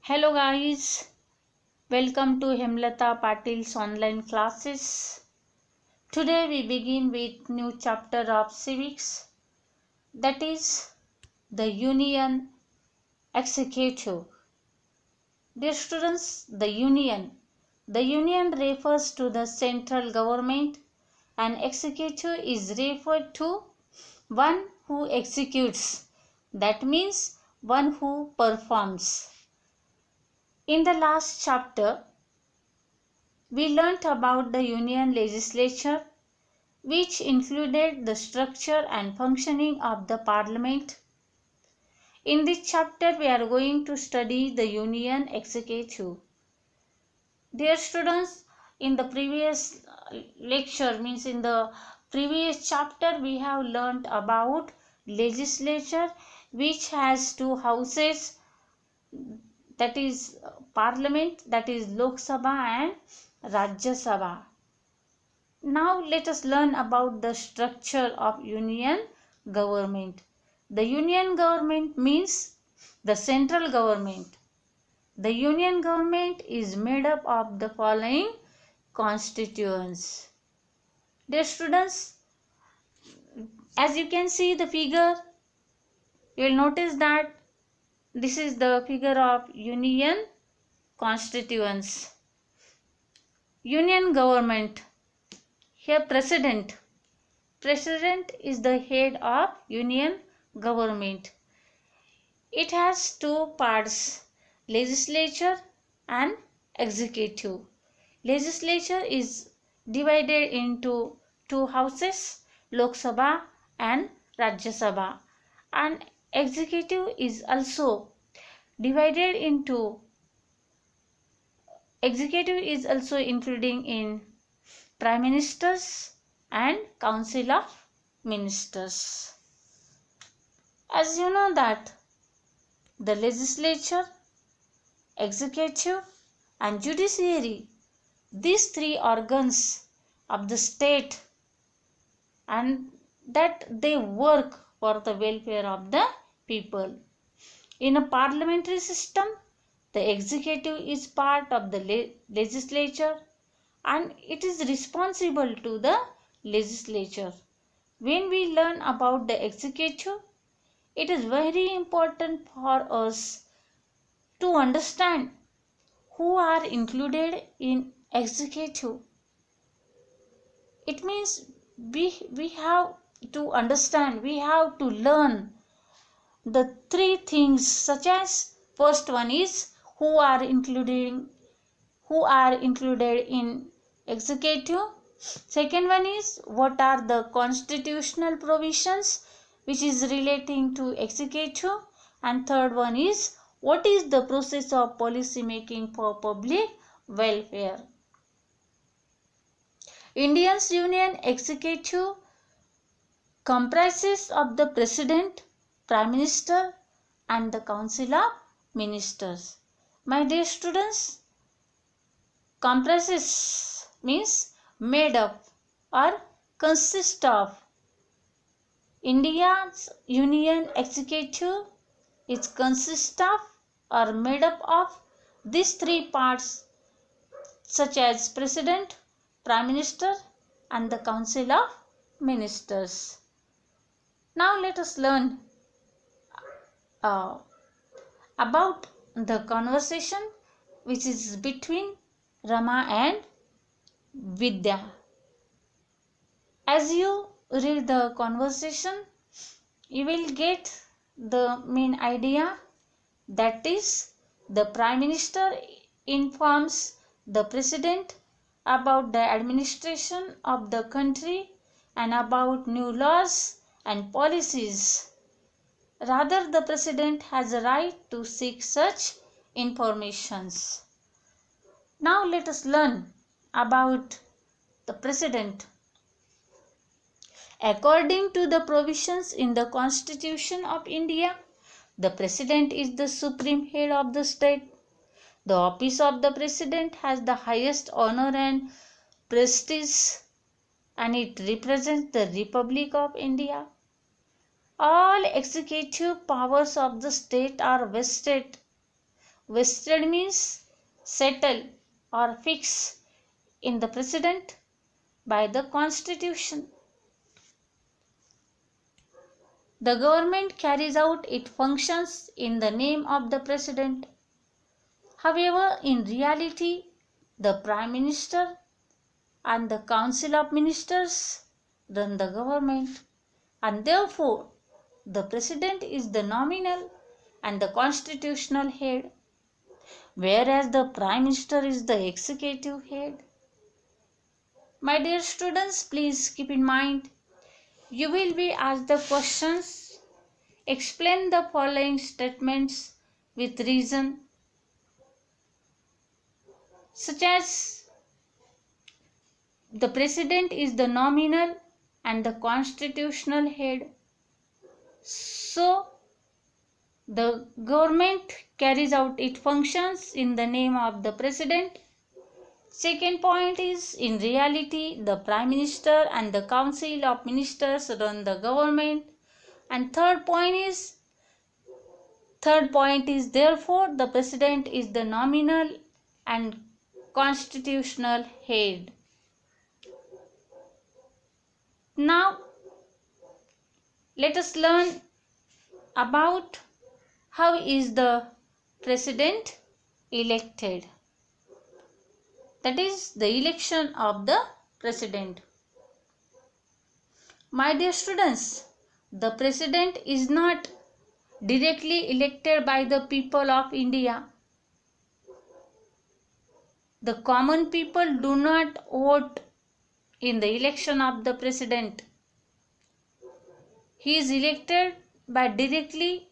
Hello guys, welcome to Hemlata Patil's online classes. Today we begin with new chapter of civics, that is the Union Executive. Dear students, the union refers to the central government and executive is referred to one who executes, that means one who performs. In the last chapter, we learnt about the Union legislature, which included the structure and functioning of the Parliament. In this chapter, we are going to study the Union executive. Dear students, in the previous lecture, means in the previous chapter, we have learnt about legislature, which has two houses, that is Parliament, that is Lok Sabha and Rajya Sabha. Now let us learn about the structure of union government. The union government means the central government. The union government is made up of the following constituents. Dear students, as you can see the figure, you will notice that this is the figure of union constituents. Union government. Here President is the head of union government. It has two parts, legislature and executive. Legislature is divided into two houses, Lok Sabha and Rajya Sabha, and executive is also divided into including in Prime Ministers and Council of Ministers. As you know that the legislature, executive and judiciary, these three organs of the state, and that they work for the welfare of the people. In a parliamentary system, the executive is part of the legislature and it is responsible to the legislature. When we learn about the executive, it is very important for us to understand who are included in executive. It means we have to understand, we have to learn the three things, such as first one is who are included in executive. Second one is what are the constitutional provisions which is relating to executive, and third one is what is the process of policy making for public welfare. India's union executive comprises of the president, prime minister and the council of ministers. My dear students, comprises means made up or consist of. India's union executive is consist of or made up of these three parts, such as president, prime minister and the council of ministers. Now let us learn about the conversation which is between Rama and Vidya. As you read the conversation, you will get the main idea, that is the Prime Minister informs the President about the administration of the country and about new laws and policies. Rather, the President has a right to seek such informations. Now let us learn about the President. According to the provisions in the Constitution of India, the President is the supreme head of the state. The office of the President has the highest honor and prestige, and it represents the Republic of India. All executive powers of the state are vested Vested means settle or fix in the President by the Constitution. The government carries out its functions in the name of the President. However, in reality, the Prime Minister and the Council of Ministers run the government, and therefore the President is the nominal and the constitutional head, whereas the Prime Minister is the executive head. My dear students, please keep in mind, you will be asked the questions. Explain the following statements with reason, such as the President is the nominal and the constitutional head. So, the government carries out its functions in the name of the President. Second point is, in reality, the Prime Minister and the Council of Ministers run the government. And third point is, therefore, the President is the nominal and constitutional head. Now, let us learn about how is the President elected. That is the election of the President. My dear students, the President is not directly elected by the people of India. The common people do not vote in the election of the President. He is elected by directly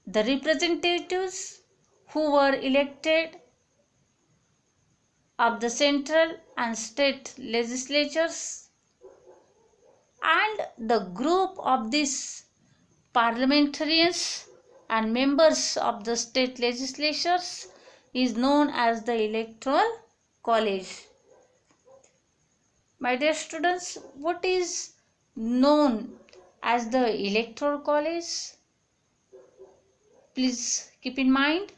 the representatives who were elected of the central and state legislatures, and the group of these parliamentarians and members of the state legislatures is known as the Electoral College. My dear students, what is known as the Electoral College? Please keep in mind,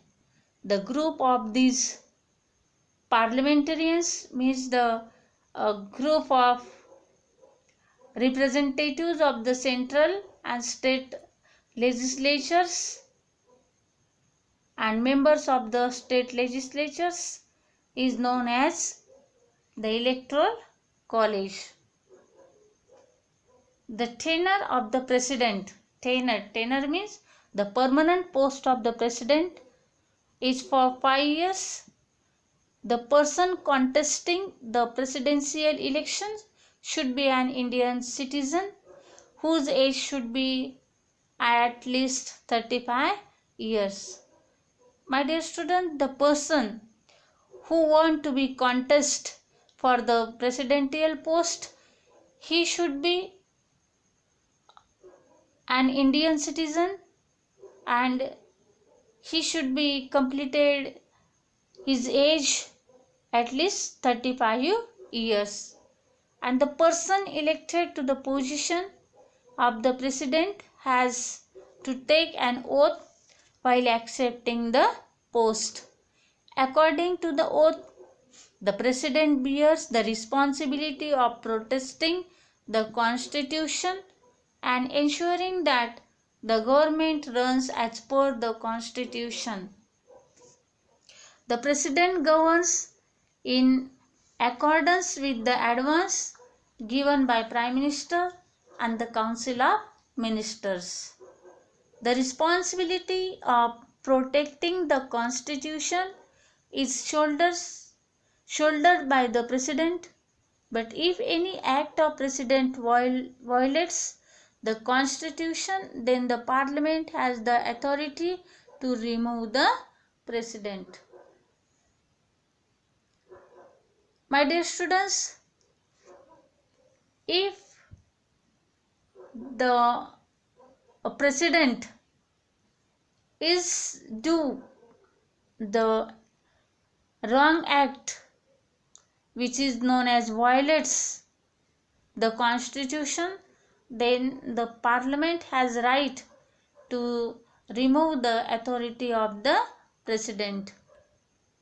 the group of these parliamentarians means the group of representatives of the central and state legislatures and members of the state legislatures is known as the Electoral College. The tenure of the President, tenure means the permanent post of the President, is for 5 years. The person contesting the presidential elections should be an Indian citizen whose age should be at least 35 years. My dear student, the person who want to be contest for the presidential post, he should be an Indian citizen and he should be completed his age at least 35 years. And the person elected to the position of the President has to take an oath while accepting the post. According to the oath, the President bears the responsibility of protecting the Constitution and ensuring that the government runs as per the Constitution. The President governs in accordance with the advice given by Prime Minister and the Council of Ministers. The responsibility of protecting the Constitution is shouldered by the President, but if any act of President violates the Constitution, then the Parliament has the authority to remove the President. My dear students, if the President is do the wrong act which is known as violates the Constitution, then the Parliament has right to remove the authority of the president.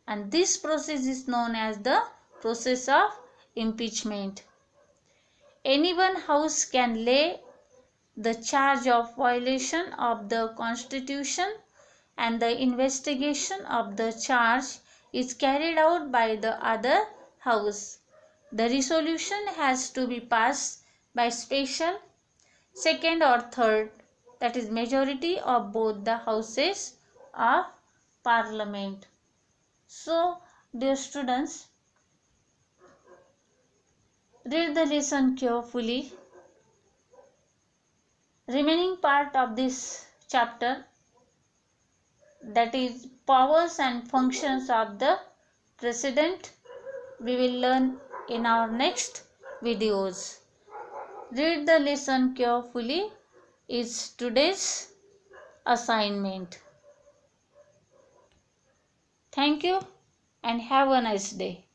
And this process is known as the process of impeachment. Any one house can lay the charge of violation of the Constitution, and the investigation of the charge is carried out by the other house. The resolution has to be passed by special second or third, that is majority of both the houses of parliament. So, dear students, read the lesson carefully. Remaining part of this chapter, that is powers and functions of the president, we will learn in our next videos. Read the lesson carefully is today's assignment. Thank you and have a nice day.